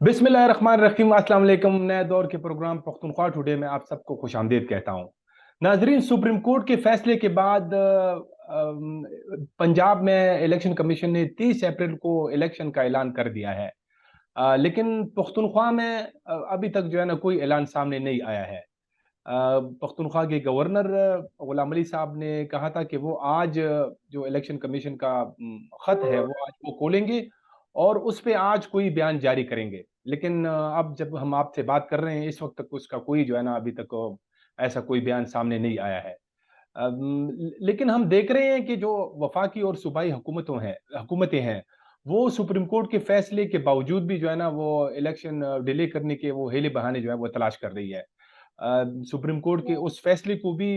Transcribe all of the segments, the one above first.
बिस्मिल्लाहिर्रहमानिर्रहीम। अस्सलाम वालेकुम। नए दौर के प्रोग्राम पख्तूनख्वा टुडे में आप सबको खुश आमदीद कहता हूँ। नाजरीन, सुप्रीम कोर्ट के फैसले के बाद पंजाब में इलेक्शन कमीशन ने 30 अप्रैल को इलेक्शन का ऐलान कर दिया है। लेकिन पख्तूनख्वा में अभी तक जो है ना कोई ऐलान सामने नहीं आया है। पख्तूनख्वा के गवर्नर गुलाम अली साहब ने कहा था कि वो आज जो इलेक्शन कमीशन का खत है वो आज वो खोलेंगे और उस पे आज कोई बयान जारी करेंगे। लेकिन अब जब हम आपसे बात कर रहे हैं इस वक्त तक उसका कोई जो है ना अभी तक ऐसा कोई बयान सामने नहीं आया है। लेकिन हम देख रहे हैं कि जो वफाकी और सूबाई हुकूमतें हैं वो सुप्रीम कोर्ट के फैसले के बावजूद भी जो है ना वो इलेक्शन डिले करने के वो हीले बहाने जो है वो तलाश कर रही है। सुप्रीम कोर्ट के उस फैसले को भी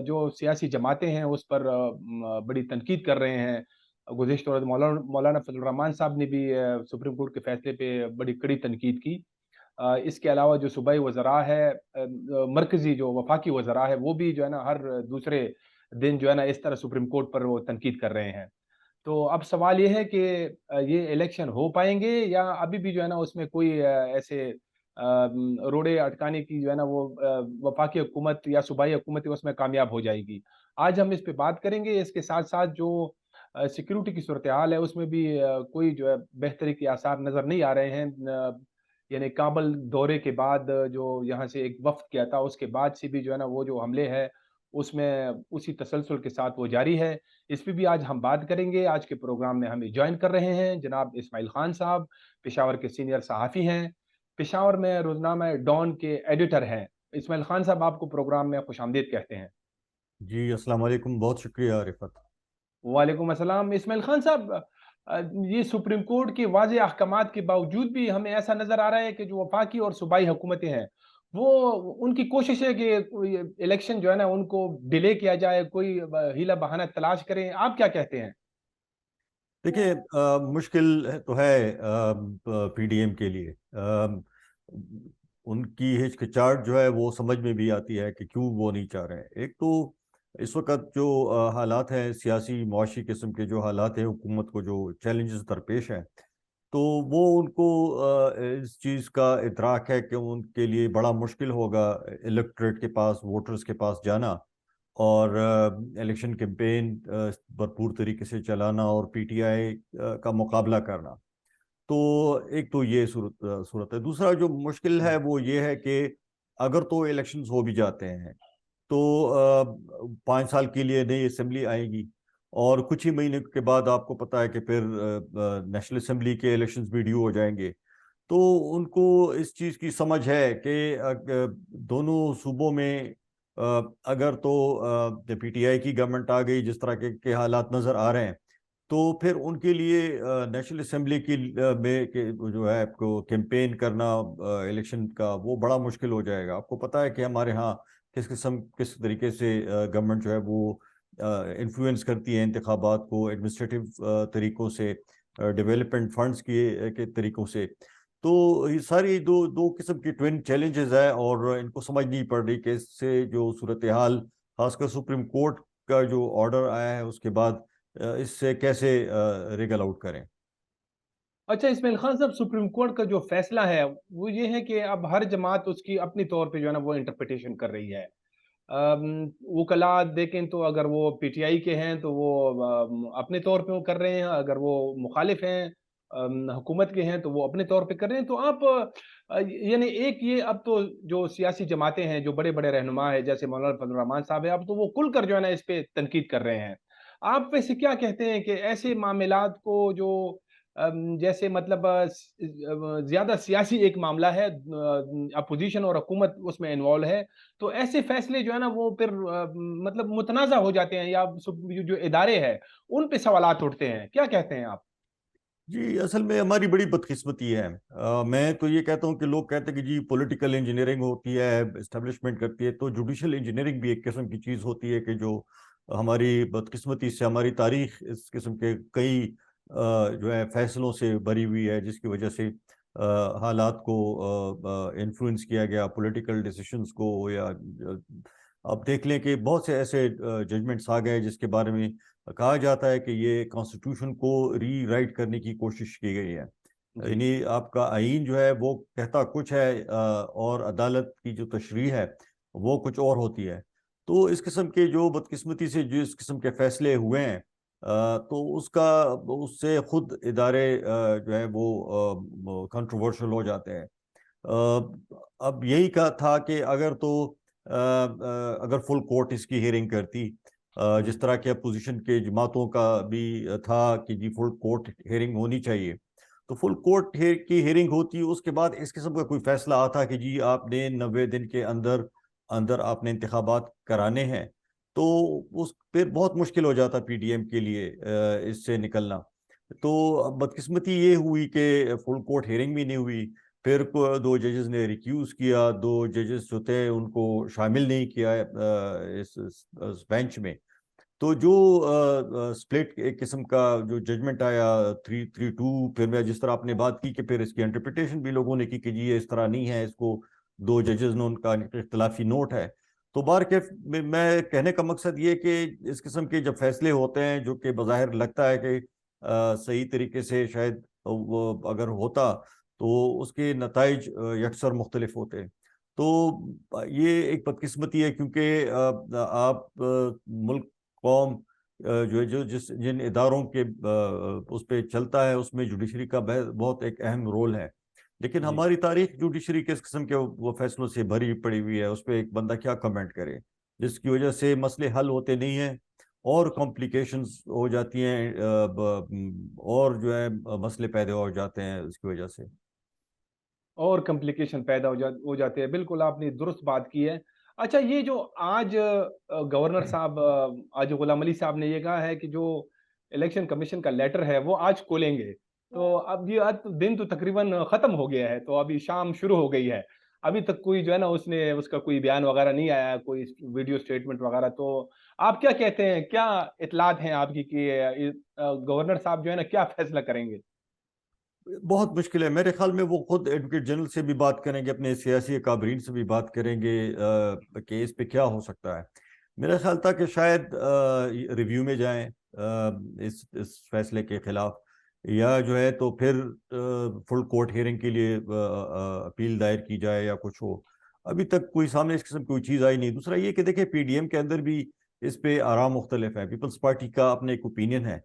जो सियासी जमातें हैं उस पर बड़ी तनकीद कर रहे हैं। गुज़िश्ता रोज़ मौलाना फजल रहमान साहब ने भी सुप्रीम कोर्ट के फैसले पे बड़ी कड़ी तनकीद की। इसके अलावा जो सूबाई वज़रा है, मरकज़ी जो वफाकी वज़रा है, वो भी जो है ना हर दूसरे दिन जो है ना इस तरह सुप्रीम कोर्ट पर वो तनकीद कर रहे हैं। तो अब सवाल ये है कि ये इलेक्शन हो पाएँगे या अभी भी जो है ना उसमें कोई ऐसे रोड़े अटकाने की जो है ना वो वफाकी हुकूमत या सूबाई हुकूमत उसमें कामयाब हो जाएगी। आज हम इस पे बात करेंगे। इसके साथ-साथ जो सिक्योरिटी की सूरत-ए-हाल है उसमें भी कोई जो है बेहतरी के आसार नज़र नहीं आ रहे हैं। यानी काबुल दौरे के बाद जो यहाँ से एक वफ़्द गया था उसके बाद से भी जो है ना वो जो हमले हैं उसमें उसी तसलसल के साथ वो जारी है। इस पे भी आज हम बात करेंगे। आज के प्रोग्राम में हमें जॉइन कर रहे हैं जनाब इस्माइल खान साहब, पेशावर के सीनियर सहाफ़ी हैं। पेशावर में रोज़नामा डॉन के एडिटर हैं। इस्माइल खान साहब, आपको प्रोग्राम में खुशामदीद कहते हैं। जी अस्सलाम वालेकुम, बहुत शुक्रिया रिफत। वालेकुम अस्सलाम। इस्माइल खान साहब, ये सुप्रीम कोर्ट के वाज़ेह अहकामात के बावजूद भी हमें ऐसा नज़र आ रहा है कि जो वफाकी और सूबाई हुकूमतें हैं, वो उनकी कोशिश है कि कोई इलेक्शन जो है ना उनको डिले किया जाए, कोई हीला बहाना तलाश करें। आप क्या कहते हैं? देखिए, मुश्किल तो है पीडीएम के लिए। उनकी हिचकिचाहट जो है वो समझ में भी आती है कि क्यों वो नहीं चाह रहे हैं। एक तो इस वक्त जो हालात हैं, सियासी मुआशी किस्म के जो हालात हैं, हुकूमत को जो चैलेंजेस दरपेश हैं, तो वो उनको इस चीज़ का इदराक है कि उनके लिए बड़ा मुश्किल होगा इलेक्टोरेट के पास, वोटर्स के पास जाना और इलेक्शन कैंपेन भरपूर तरीके से चलाना और पीटीआई का मुकाबला करना। तो एक तो ये सूरत है। दूसरा जो मुश्किल है वो ये है कि अगर तो इलेक्शंस हो भी जाते हैं तो 5 साल के लिए नई असेंबली आएगी और कुछ ही महीने के बाद आपको पता है कि फिर नेशनल असेंबली के इलेक्शंस भी ड्यू हो जाएंगे। तो उनको इस चीज़ की समझ है कि दोनों सूबों में अगर तो पीटीआई की गवर्नमेंट आ गई, जिस तरह के हालात नज़र आ रहे हैं, तो फिर उनके लिए नेशनल असेंबली की में के जो है आपको कैंपेन करना इलेक्शन का वो बड़ा मुश्किल हो जाएगा। आपको पता है कि हमारे यहाँ किस तरीके से गवर्नमेंट जो है वो इन्फ्लुएंस करती है इंतखाबात को, एडमिनिस्ट्रेटिव तरीक़ों से, डेवलपमेंट फंड्स के तरीक़ों से। तो ये सारी दो दो किस्म की ट्विन चैलेंजेस है और इनको समझ नहीं पड़ रही कि इससे जो सूरत हाल, खासकर सुप्रीम कोर्ट का जो ऑर्डर आया है उसके बाद इससे कैसे रिगल आउट करें। अच्छा इस्माइल खान साहब, सुप्रीम कोर्ट का जो फैसला है वो ये है कि अब हर जमात उसकी अपनी तौर पे जो है ना वो इंटरप्रिटेशन कर रही है। वकला देखें तो अगर वो पीटीआई के हैं तो वो अपने तौर पे वो कर रहे हैं, अगर वो मुखालिफ हैं हुकूमत के हैं तो वो अपने तौर पे कर रहे हैं। तो आप यानी एक ये अब तो जो सियासी जमातें हैं, जो बड़े बड़े रहनुमा है जैसे मौलाना फजल रहमान साहब है, अब तो वो खुल कर जो है ना इस पे तनकीद कर रहे हैं। आप वैसे क्या कहते हैं कि ऐसे मामलात को जो जैसे मतलब ज्यादा सियासी एक मामला है, अपोजिशन और हुकूमत उसमें इन्वॉल्व है, तो ऐसे फैसले जो है ना वो फिर मतलब मुतनाज़ा हो जाते हैं या जो इदारे हैं उन पे सवालात उठते हैं। क्या कहते हैं आप? जी, असल में हमारी बड़ी बदकिस्मती है। मैं तो ये कहता हूँ कि लोग कहते हैं कि जी पॉलिटिकल इंजीनियरिंग होती है, एस्टेब्लिशमेंट करती है, तो जुडिशल इंजीनियरिंग भी एक किस्म की चीज़ होती है कि जो हमारी बदकिस्मती से हमारी तारीख इस किस्म के कई जो है फैसलों से भरी हुई है, जिसकी वजह से हालात को इन्फ्लुएंस किया गया, पॉलिटिकल डिसीशंस को, या अब देख लें कि बहुत से ऐसे जजमेंट्स आ गए जिसके बारे में कहा जाता है कि ये कॉन्स्टिट्यूशन को री राइट करने की कोशिश की गई है। جی یعنی آپ کا آئین جو ہے وہ کہتا کچھ ہے اور عدالت کی جو تشریح ہے وہ کچھ اور ہوتی ہے. تو اس قسم کے جو بدقسمتی سے جو اس قسم کے فیصلے ہوئے ہیں تو اس سے خود ادارے جو ہے وہ کنٹروورشل ہو جاتے ہیں. اب یہی کہا تھا کہ اگر فل کورٹ اس کی ہیئرنگ کرتی جس طرح کے اپوزیشن کے جماعتوں کا بھی تھا کہ جی فل کورٹ ہیئرنگ ہونی چاہیے, تو فل کورٹ کی ہیئرنگ ہوتی, اس کے بعد اس قسم کا کوئی فیصلہ آتا کہ جی آپ نے 90 دن کے اندر آپ نے انتخابات کرانے ہیں, تو اس پھر بہت مشکل ہو جاتا پی ڈی ایم کے لیے اس سے نکلنا. تو بدقسمتی یہ ہوئی کہ فل کورٹ ہیئرنگ بھی نہیں ہوئی. پھر 2 ججز نے ریکیوز کیا, 2 ججز جو تھے ان کو شامل نہیں کیا اس بینچ میں. تو جو سپلٹ ایک قسم کا جو ججمنٹ آیا 3-3-2, پھر میں جس طرح آپ نے بات کی کہ پھر اس کی انٹرپریٹیشن بھی لوگوں نے کی کہ جی یہ اس طرح نہیں ہے, اس کو 2 ججز نے ان کا اختلافی نوٹ ہے. تو بہرکیف میں کہنے کا مقصد یہ کہ اس قسم کے جب فیصلے ہوتے ہیں جو کہ بظاہر لگتا ہے کہ صحیح طریقے سے شاید وہ اگر ہوتا تو اس کے نتائج یکسر مختلف ہوتے. تو یہ ایک بدقسمتی ہے کیونکہ آپ ملک قوم جن اداروں کے اس پہ چلتا ہے اس میں جوڈیشری کا بہت ایک اہم رول ہے. لیکن جی ہماری تاریخ جوڈیشری کے اس قسم کے وہ فیصلوں سے بھری پڑی ہوئی ہے, اس پہ ایک بندہ کیا کمنٹ کرے, جس کی وجہ سے مسئلے حل ہوتے نہیں ہیں اور کمپلیکیشنز ہو جاتی ہیں اور جو ہے مسئلے پیدا ہو جاتے ہیں اس کی وجہ سے. اور کمپلیکیشن پیدا ہو جاتے ہیں. بالکل آپ نے درست بات کی ہے. اچھا یہ جو آج گورنر صاحب آج غلام علی صاحب نے یہ کہا ہے کہ جو الیکشن کمیشن کا لیٹر ہے وہ آج کھولیں گے, تو اب یہ دن تو تقریباً ختم ہو گیا ہے, تو ابھی شام شروع ہو گئی ہے, ابھی تک کوئی جو ہے نا اس کا کوئی بیان وغیرہ نہیں آیا, کوئی ویڈیو سٹیٹمنٹ وغیرہ. تو آپ کیا کہتے ہیں, کیا اطلاعات ہیں آپ کی کہ گورنر صاحب جو ہے نا کیا فیصلہ کریں گے؟ بہت مشکل ہے, میرے خیال میں وہ خود ایڈوکیٹ جنرل سے بھی بات کریں گے, اپنے سیاسی اکابرین سے بھی بات کریں گے کہ اس پہ کیا ہو سکتا ہے. میرا خیال تھا کہ شاید ریویو میں جائیں اس فیصلے کے خلاف, یا جو ہے تو پھر فل کورٹ ہیئرنگ کے لیے اپیل دائر کی جائے یا کچھ ہو. ابھی تک کوئی سامنے اس قسم کوئی چیز آئی نہیں. دوسرا یہ کہ دیکھیں پی ڈی ایم کے اندر بھی اس پہ آراء مختلف ہے. پیپلز پارٹی کا اپنے ایک اوپینین ہے,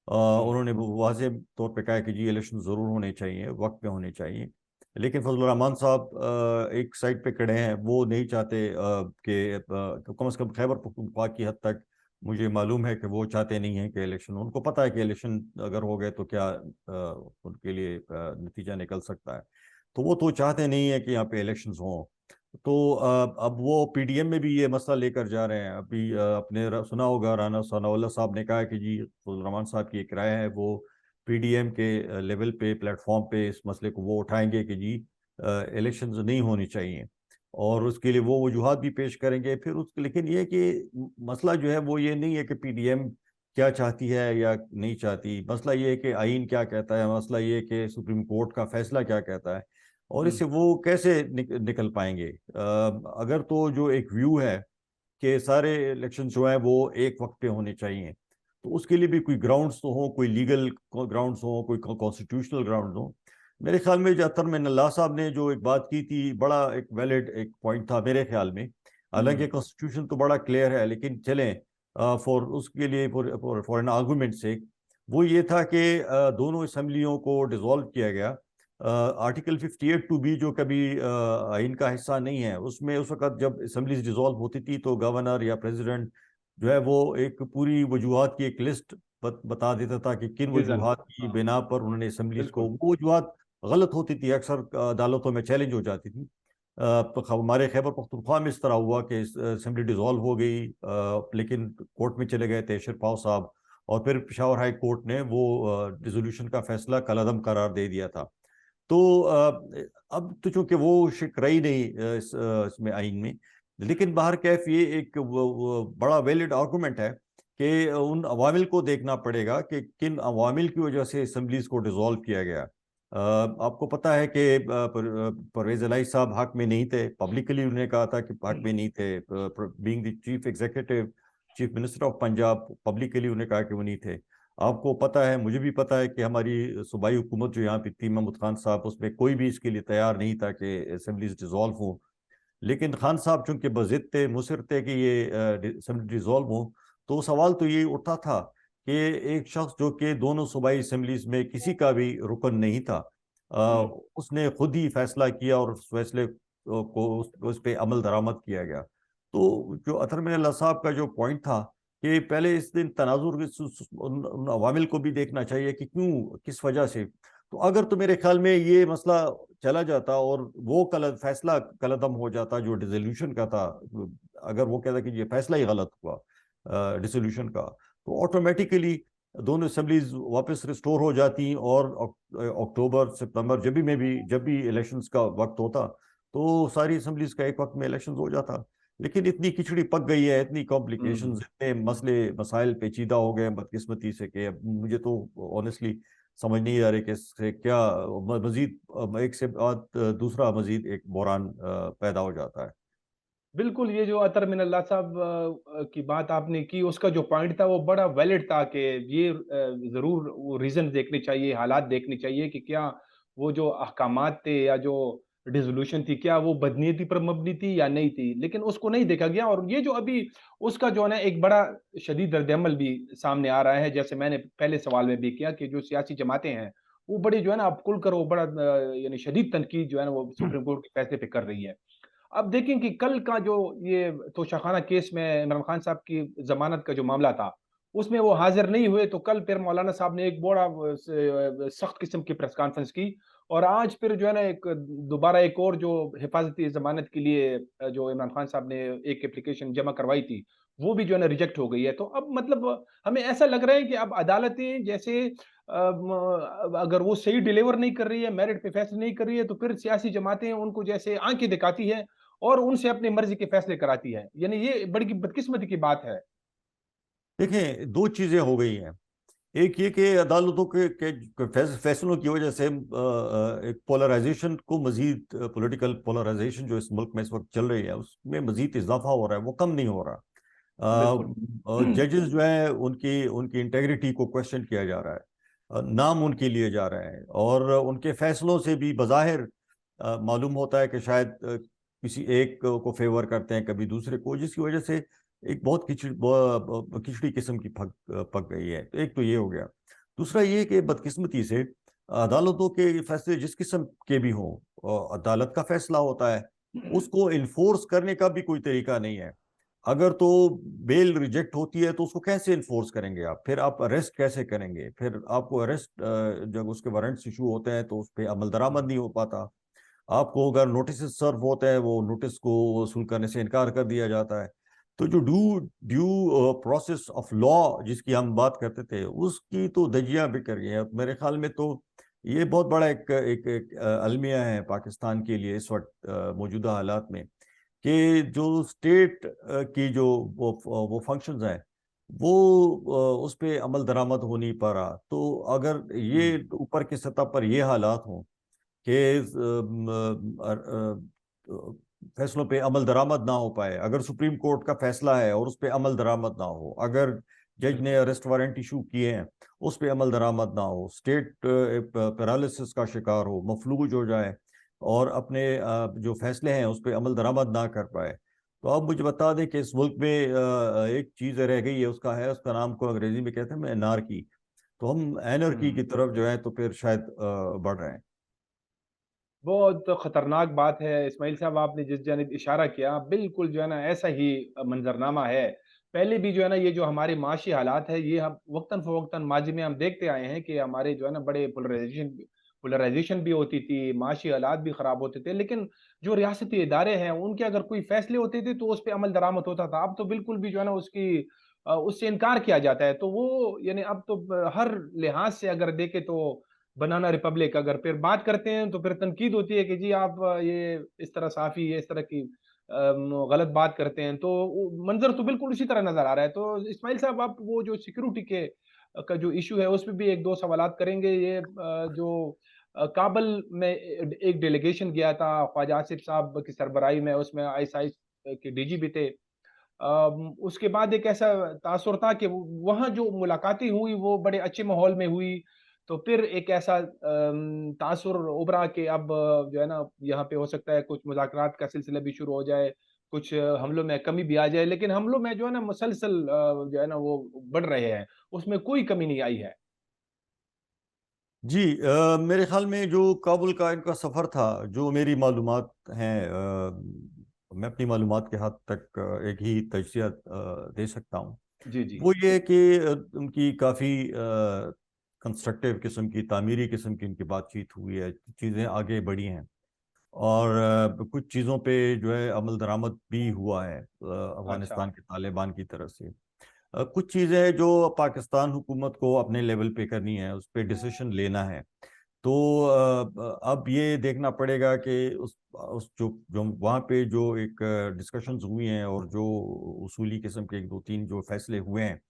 انہوں نے واضح طور پہ کہا کہ جی الیکشن ضرور ہونے چاہیے, وقت پہ ہونے چاہیے. لیکن فضل الرحمان صاحب ایک سائڈ پہ کھڑے ہیں, وہ نہیں چاہتے کہ کم از کم خیبر پختونخوا کی حد تک مجھے معلوم ہے کہ وہ چاہتے نہیں ہیں کہ الیکشن, ان کو پتہ ہے کہ الیکشن اگر ہو گئے تو کیا ان کے لیے نتیجہ نکل سکتا ہے. تو وہ تو چاہتے نہیں ہیں کہ یہاں پہ الیکشنز ہوں. تو اب وہ پی ڈی ایم میں بھی یہ مسئلہ لے کر جا رہے ہیں. ابھی آپ نے سنا ہوگا رانا ثناء اللہ صاحب نے کہا کہ جی فضل الرحمان صاحب کی ایک رائے ہے, وہ پی ڈی ایم کے لیول پہ پلیٹ فارم پہ اس مسئلے کو وہ اٹھائیں گے کہ جی الیکشنز نہیں ہونی چاہیے, اور اس کے لیے وہ وجوہات بھی پیش کریں گے. لیکن یہ کہ مسئلہ جو ہے وہ یہ نہیں ہے کہ پی ڈی ایم کیا چاہتی ہے یا نہیں چاہتی. مسئلہ یہ ہے کہ آئین کیا کہتا ہے, مسئلہ یہ ہے کہ سپریم کورٹ کا فیصلہ کیا کہتا ہے, اور اس سے وہ کیسے نکل پائیں گے. اگر تو جو ایک ویو ہے کہ سارے الیکشن جو ہیں وہ ایک وقت پہ ہونے چاہیے, تو اس کے لیے بھی کوئی گراؤنڈز تو ہوں, کوئی لیگل گراؤنڈز ہوں, کوئی کانسٹیٹیوشنل گراؤنڈز ہوں. میرے خیال میں اطہر من اللہ صاحب نے جو ایک بات کی تھی, بڑا ایک ویلڈ ایک پوائنٹ تھا میرے خیال میں. حالانکہ کانسٹیٹیوشن تو بڑا کلیئر ہے, لیکن چلیں اس کے لیے فار این آرگومنٹ سے وہ یہ تھا کہ دونوں اسمبلیوں کو ڈیزالو کیا گیا. آرٹیکل 58(2)B جو کبھی آئین کا حصہ نہیں ہے, اس میں اس وقت جب اسمبلیز ڈیزالو ہوتی تھی تو گورنر یا پریزیڈنٹ جو ہے وہ ایک پوری وجوہات کی ایک لسٹ بتا دیتا تھا کہ کن وجوہات کی بنا پر انہوں نے اسمبلیز کو, وہ وجوہات غلط ہوتی تھی, اکثر عدالتوں میں چیلنج ہو جاتی تھی. تو ہمارے خیبر پختونخوا میں اس طرح ہوا کہ اسمبلی ڈیزالو ہو گئی, لیکن کورٹ میں چلے گئے تھے شرپاؤ صاحب, اور پھر پشاور ہائی کورٹ نے وہ ڈیزولوشن کا فیصلہ کالعدم قرار دے دیا تھا. تو اب تو چونکہ وہ شک رہی نہیں اس میں آئین میں, لیکن باہر کیف یہ ایک بڑا ویلڈ آرگومنٹ ہے کہ ان عوامل کو دیکھنا پڑے گا کہ کن عوامل کی وجہ سے اسمبلیز کو ڈیزالو کیا گیا. آپ کو پتہ ہے کہ پرویز الہی صاحب حق میں نہیں تھے, پبلکلی انہوں نے کہا تھا کہ حق میں نہیں تھے, being the chief executive chief minister of Punjab, publicly انہوں نے کہا کہ وہ نہیں تھے. آپ کو پتہ ہے، مجھے بھی پتہ ہے کہ ہماری صوبائی حکومت جو یہاں پہ تھی، محمود خان صاحب، اس میں کوئی بھی اس کے لیے تیار نہیں تھا کہ اسمبلیز ڈیزالو ہوں. لیکن خان صاحب چونکہ بضد تھے، مصر تھے کہ یہ اسمبلی ڈیزالو ہوں، تو سوال تو یہ اٹھتا تھا کہ ایک شخص جو کہ دونوں صوبائی اسمبلیز میں کسی کا بھی رکن نہیں تھا، اس نے خود ہی فیصلہ کیا اور اس فیصلے کو اس پہ عمل درآمد کیا گیا. تو جو اطہر من اللہ صاحب کا جو پوائنٹ تھا کہ پہلے اس دن تناظر ان عوامل کو بھی دیکھنا چاہیے کہ کیوں، کس وجہ سے. تو اگر تو میرے خیال میں یہ مسئلہ چلا جاتا اور وہ فیصلہ کلعدم ہو جاتا جو ڈیزولوشن کا تھا، اگر وہ کہتا کہ یہ فیصلہ ہی غلط ہوا ڈیزولوشن کا، تو آٹومیٹیکلی دونوں اسمبلیز واپس ریسٹور ہو جاتی، اور اکتوبر سپتمبر جب بھی الیکشنز کا وقت ہوتا تو ساری اسمبلیز کا ایک وقت میں الیکشنز ہو جاتا. لیکن اتنی کھچڑی پک گئی ہے، اتنی کمپلیکیشنز، اتنے مسائل پیچیدہ ہو گئے بدقسمتی سے، کہ مجھے تو آنیسٹلی سمجھ نہیں آ رہی کہ اس سے کیا مزید ایک سے بعد دوسرا مزید ایک بحران پیدا ہو جاتا ہے. بالکل، یہ جو اطہر من اللہ صاحب کی بات آپ نے کی، اس کا جو پوائنٹ تھا وہ بڑا ویلڈ تھا کہ یہ ضرور وہ ریزن دیکھنے چاہیے، حالات دیکھنے چاہیے کہ کیا وہ جو احکامات تھے یا جو ڈیزولوشن تھی، کیا وہ بدنیتی پر مبنی تھی یا نہیں تھی، لیکن اس کو نہیں دیکھا گیا. اور یہ جو ابھی اس کا جو ہے نا ایک بڑا شدید رد عمل بھی سامنے آ رہا ہے، جیسے میں نے پہلے سوال میں بھی کیا کہ جو سیاسی جماعتیں ہیں وہ بڑی جو ہے نا اب کھل کر وہ بڑا یعنی شدید تنقید جو ہے نا وہ سپریم کورٹ کے فیصلے پہ کر رہی ہے. اب دیکھیں کہ کل کا جو یہ توشہ کیس میں عمران خان صاحب کی ضمانت کا جو معاملہ تھا، اس میں وہ حاضر نہیں ہوئے، تو کل پھر مولانا صاحب نے ایک بڑا سخت قسم کی پریس کانفرنس کی، اور آج پھر جو ہے نا ایک دوبارہ ایک اور جو حفاظتی ضمانت کے لیے جو عمران خان صاحب نے ایک اپلیکیشن جمع کروائی تھی، وہ بھی جو ہے نا ریجیکٹ ہو گئی ہے. تو اب مطلب ہمیں ایسا لگ رہا ہے کہ اب عدالتیں جیسے اگر وہ صحیح ڈیلیور نہیں کر رہی ہے، میرٹ پہ فیصلے نہیں کر رہی ہے، تو پھر سیاسی جماعتیں ان کو جیسے آنکھیں دکھاتی ہے اور ان سے اپنی مرضی کے فیصلے کراتی ہے. یعنی یہ بڑی بدقسمتی کی بات ہے. دیکھیں، دو چیزیں ہو گئی ہیں. ایک یہ کہ عدالتوں کے فیصلوں کی وجہ سے ایک پولرائزیشن کو، مزید پولیٹیکل پولرائزیشن جو اس ملک میں اس وقت چل رہی ہے، اس میں مزید اضافہ ہو رہا ہے، وہ کم نہیں ہو بالکل. رہا. ججز جو ہیں ان کی انٹیگریٹی کو کوشچن کیا جا رہا ہے، نام ان کے لیے جا رہے ہیں، اور ان کے فیصلوں سے بھی بظاہر معلوم ہوتا ہے کہ شاید کسی ایک کو فیور کرتے ہیں، کبھی دوسرے کو، جس کی وجہ سے ایک بہت کھچڑی قسم کی پک گئی ہے. ایک تو یہ ہو گیا. دوسرا یہ کہ بدقسمتی سے عدالتوں کے فیصلے جس قسم کے بھی ہوں، عدالت کا فیصلہ ہوتا ہے، اس کو انفورس کرنے کا بھی کوئی طریقہ نہیں ہے. اگر تو بیل ریجیکٹ ہوتی ہے تو اس کو کیسے انفورس کریں گے آپ؟ پھر آپ اریسٹ کیسے کریں گے؟ پھر آپ کو اریسٹ جب اس کے وارنٹس ایشو ہوتے ہیں تو اس پہ عمل درآمد نہیں ہو پاتا. آپ کو اگر نوٹسز سرو ہوتے ہیں، وہ نوٹس کو وصول کرنے سے انکار کر دیا جاتا ہے. تو جو ڈیو پروسیس آف لا جس کی ہم بات کرتے تھے، اس کی تو دھجیاں بکھر گئی ہیں. میرے خیال میں تو یہ بہت بڑا ایک المیہ ہے پاکستان کے لیے اس وقت موجودہ حالات میں، کہ جو اسٹیٹ کی جو وہ فنکشنز ہیں، وہ اس پہ عمل درآمد ہو نہیں پا رہا. تو اگر یہ اوپر کی سطح پر یہ حالات ہوں کہ فیصلوں پہ عمل درآمد نہ ہو پائے، اگر سپریم کورٹ کا فیصلہ ہے اور اس پہ عمل درآمد نہ ہو، اگر جج نے اریسٹ وارنٹ ایشو کیے ہیں اس پہ عمل درآمد نہ ہو، اسٹیٹ پیرالسس کا شکار ہو، مفلوج ہو جائے اور اپنے جو فیصلے ہیں اس پہ عمل درآمد نہ کر پائے، تو آپ مجھے بتا دیں کہ اس ملک میں ایک چیز رہ گئی ہے، اس کا نام کو انگریزی میں کہتے ہیں انارکی. تو ہم اینرکی کی طرف جو ہے تو پھر شاید بڑھ رہے ہیں. بہت خطرناک بات ہے اسماعیل صاحب، آپ نے جس جانب اشارہ کیا بالکل جو ہے نا ایسا ہی منظرنامہ ہے. پہلے بھی جو ہے نا یہ جو ہمارے معاشی حالات ہے، یہ ہم وقتاً فوقتاً ماضی میں ہم دیکھتے آئے ہیں کہ ہمارے جو ہے نا بڑے پولرائزیشن بھی ہوتی تھی، معاشی حالات بھی خراب ہوتے تھے، لیکن جو ریاستی ادارے ہیں ان کے اگر کوئی فیصلے ہوتے تھے تو اس پہ عمل درآمد ہوتا تھا. اب تو بالکل بھی جو ہے نا اس سے انکار کیا جاتا ہے. تو وہ یعنی اب تو ہر لحاظ سے اگر دیکھیں تو بنانا ریپبلک اگر پھر بات کرتے ہیں تو پھر تنقید ہوتی ہے کہ جی آپ یہ اس طرح صحافی یہ اس طرح کی غلط بات کرتے ہیں. تو منظر تو بالکل اسی طرح نظر آ رہا ہے. تو اسماعیل صاحب، آپ وہ جو سیکیورٹی کا جو ایشو ہے اس پہ بھی ایک دو سوالات کریں گے. یہ جو کابل میں ایک ڈیلیگیشن گیا تھا خواجہ آصف صاحب کی سربراہی میں، اس میں ISI کے DG بھی تھے، उसके बाद एक ऐसा तासुर था कि वहाँ जो मुलाकातें हुई वो बड़े अच्छे माहौल में हुई। तो फिर एक ऐसा तासुर उभरा कि अब जो है ना यहाँ पे हो सकता है कुछ मुज़ाकरात का सिलसिला भी शुरू हो जाए, कुछ हमलों में कमी भी आ जाए, लेकिन हमलों में जो है ना मुसलसल जो है ना वो बढ़ रहे हैं, उसमें कोई कमी नहीं आई है। जी, मेरे ख्याल में जो काबुल का इनका सफ़र था, जो मेरी मालूमात हैं, मैं अपनी मालूमात के हद तक एक ही तजज़िया दे सकता हूँ। जी, जी। वो ये है कि उनकी काफ़ी कंस्ट्रक्टिव किस्म की, तामीरी किस्म की उनकी बातचीत हुई है, चीज़ें आगे बढ़ी हैं। और कुछ चीज़ों पे जो है अमल दरामद भी हुआ है अच्छा, अफ़गानिस्तान के तालिबान की तरफ से। कुछ चीज़ें हैं जो पाकिस्तान हुकूमत को अपने लेवल पे करनी है, उस पे डिसीजन लेना है। तो अब ये देखना पड़ेगा कि उस जो जो वहाँ पे जो एक डिस्कशंस हुई हैं और जो उसूली किस्म के 1-2-3 जो फैसले हुए हैं,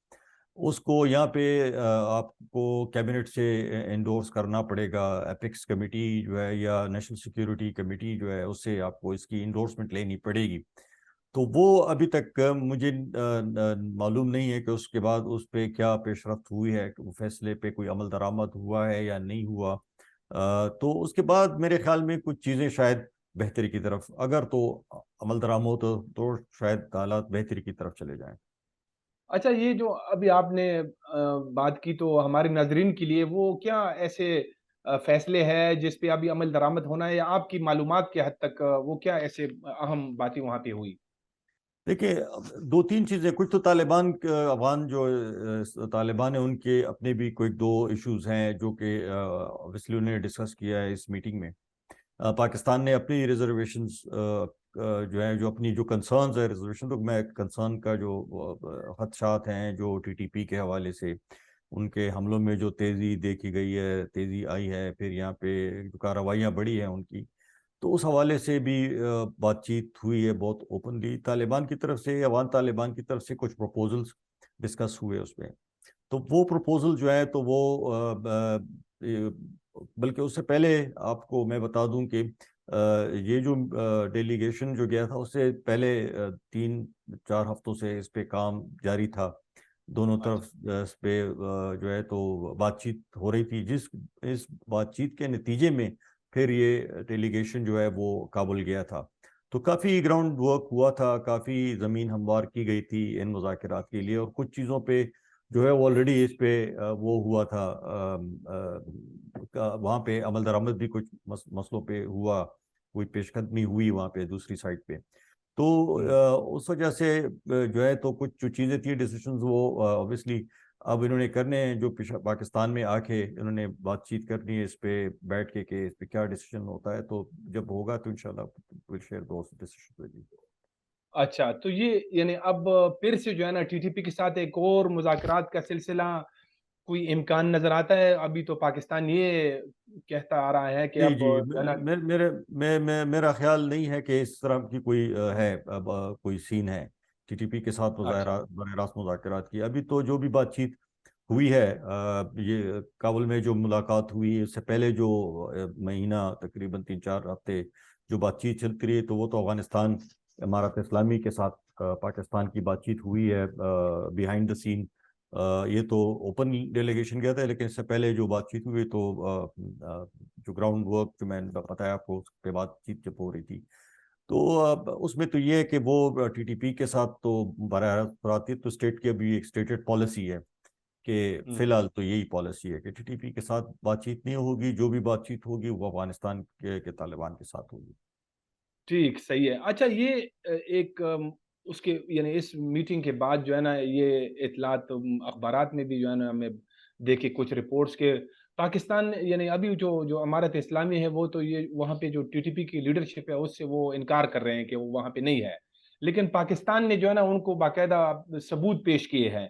उसको यहाँ पे आपको कैबिनेट से एंडोर्स करना पड़ेगा। एपिक्स कमेटी जो है या नेशनल सिक्योरिटी कमेटी जो है, उससे आपको इसकी इंडोर्समेंट लेनी पड़ेगी। तो वो अभी तक मुझे मालूम नहीं है कि उसके बाद उस पे क्या पेशरफ्त हुई है, कि वो फैसले पे कोई अमल दरामद हुआ है या नहीं हुआ। तो उसके बाद मेरे ख्याल में कुछ चीज़ें शायद बेहतरी की तरफ, अगर तो अमल दरामद हो तो शायद हालात बेहतरी की तरफ चले जाएं। अच्छा, ये जो अभी आपने बात की तो हमारे नाज़रीन के लिए वो क्या ऐसे फ़ैसले हैं जिस पे अभी अमल दरामद होना है, या आपकी मालूमात के हद तक वो क्या ऐसे अहम बातें वहाँ पे हुई? देखिए, अब 2-3 चीज़ें, कुछ तो तालिबान अफ़गान जो तालिबान है, उनके अपने भी कोई 2 इश्यूज़ हैं जो कि ऑब्वियसली उन्होंने डिस्कस किया है इस मीटिंग में। पाकिस्तान ने अपनी रिजर्वेशंस जो है, जो अपनी जो कंसर्न्स है रिजर्वेशन, तो मैं कंसर्न का जो खदशात हैं जो टीटीपी के हवाले से, उनके हमलों में जो तेज़ी देखी गई है, तेज़ी आई है, फिर यहाँ पे जो कार्रवाइयाँ बढ़ी हैं उनकी, तो उस हवाले से भी बातचीत हुई है बहुत ओपनली। तालिबान की तरफ से, अफगान तालिबान की तरफ से कुछ प्रपोजल्स डिस्कस हुए उसमें। तो वो प्रपोजल जो है, तो वो बल्कि उससे पहले आपको मैं बता दूं कि ये जो डेलीगेशन जो गया था, उससे पहले 3-4 हफ्तों से इस पे काम जारी था। दोनों तरफ अच्छा। इस पे जो है तो बातचीत हो रही थी, जिस इस बातचीत के नतीजे में फिर ये डेलीगेशन जो है वो काबुल गया था। तो काफ़ी ग्राउंड वर्क हुआ था, काफ़ी ज़मीन हमवार की गई थी इन मुज़ाकरात के लिए, और कुछ चीज़ों पे जो है ऑलरेडी इस पे वो हुआ था, वहाँ पे अमल दरामद भी कुछ मसलों पे हुआ, कोई पेशकदमी हुई वहाँ पे दूसरी साइड पे। तो हुँ। उस वजह से जो है तो कुछ जो चीज़ें थी, डिसीजंस, वो ऑब्वियसली अब इन्होंने करने हैं, जो पाकिस्तान में आके इन्होंने बातचीत करनी है इस पे बैठ के कि इस पे क्या डिसीजन होता है। तो जब होगा तो इंशाल्लाह will share those decision with you. अच्छा, तो ये यानी अब फिर से जो है ना टीटीपी के साथ एक और मुज़ाकरात का सिलसिला, कोई इम्कान नज़र आता है? अभी तो पाकिस्तान ये कहता आ रहा है कि जी अब जी, जो है ना। मेरा ख्याल नहीं है कि इस तरह की कोई है अब कोई सीन है टीटीपी के साथ अच्छा, बरह रास्त मुज़ाकरात की। अभी तो जो भी बातचीत हुई है, ये काबुल में जो मुलाकात हुई, इससे पहले जो महीना तकरीबन 3-4 हफ्ते जो बातचीत चलती रही, तो वो तो अफगानिस्तान इमारत इस्लामी के साथ पाकिस्तान की बातचीत हुई है बिहाइंड द सीन। ये तो ओपन डेलीगेशन गया था, लेकिन इससे पहले जो बातचीत हुई, तो जो ग्राउंड वर्क जो मैंने बताया आपको, उस पे बातचीत जब हो रही थी, तो अब उसमें तो ये है कि वो टीटीपी के साथ तो बरह रास्त, तो स्टेट की अभी एक स्टेटेड पॉलिसी है कि हुँ। फिलहाल तो यही पॉलिसी है कि टीटीपी के साथ बातचीत नहीं होगी, जो भी बातचीत होगी वो अफगानिस्तान के तालिबान के साथ होगी। ठीक, सही है। अच्छा, ये एक उसके यानी इस मीटिंग के बाद जो है ना ये इत्तलात अखबारात में भी जो है ना हमें देखे कुछ रिपोर्ट्स के पाकिस्तान यानी अभी जो जो अमारत इस्लामी है वो तो ये वहाँ पे जो टीटीपी की लीडरशिप है उससे वो इनकार कर रहे हैं कि वो वहाँ पे नहीं है। लेकिन पाकिस्तान ने जो है ना उनको बाकायदा सबूत पेश किए हैं,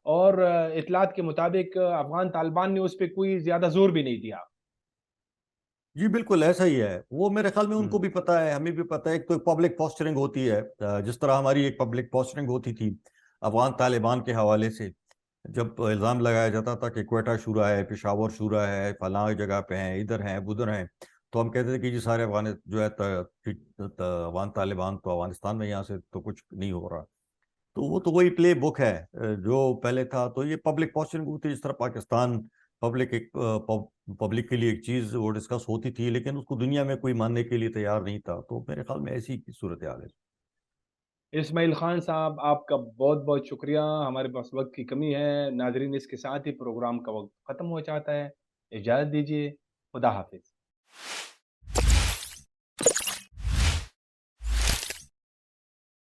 और इत्तलात के मुताबिक अफ़गान तालिबान ने उस पे कोई ज़्यादा ज़ोर भी नहीं दिया। जी बिल्कुल ऐसा ही है। वो मेरे ख्याल में उनको हुँ। भी पता है, हमें भी पता है। एक तो पब्लिक पोस्चरिंग होती है, जिस तरह हमारी एक पब्लिक पोस्चरिंग होती थी अफगान तालिबान के हवाले से, जब इल्ज़ाम लगाया जाता था कि क्वेटा शूरा है, पेशावर शूरा है, फलां जगह पे हैं, इधर हैं, उधर हैं, तो हम कहते थे कि जी सारे अफगान जो है अफगान तालिबान तो अफगानिस्तान में, यहाँ से तो कुछ नहीं हो रहा। तो वो तो वही प्ले बुक है जो पहले था। तो ये पब्लिक पोस्चरिंग होती है, जिस तरह पाकिस्तान पब्लिक के लिए एक चीज वो डिस्कस होती थी, लेकिन उसको दुनिया में कोई मानने के लिए तैयार नहीं था। तो मेरे ख्याल में ऐसी सूरत हाल है। इस्माइल खान साहब, आपका बहुत बहुत शुक्रिया। हमारे पास वक्त की कमी है नाजरीन, इसके साथ ही प्रोग्राम का वक्त ख़त्म हो जाता है। इजाज़त दीजिए। खुदा हाफिज।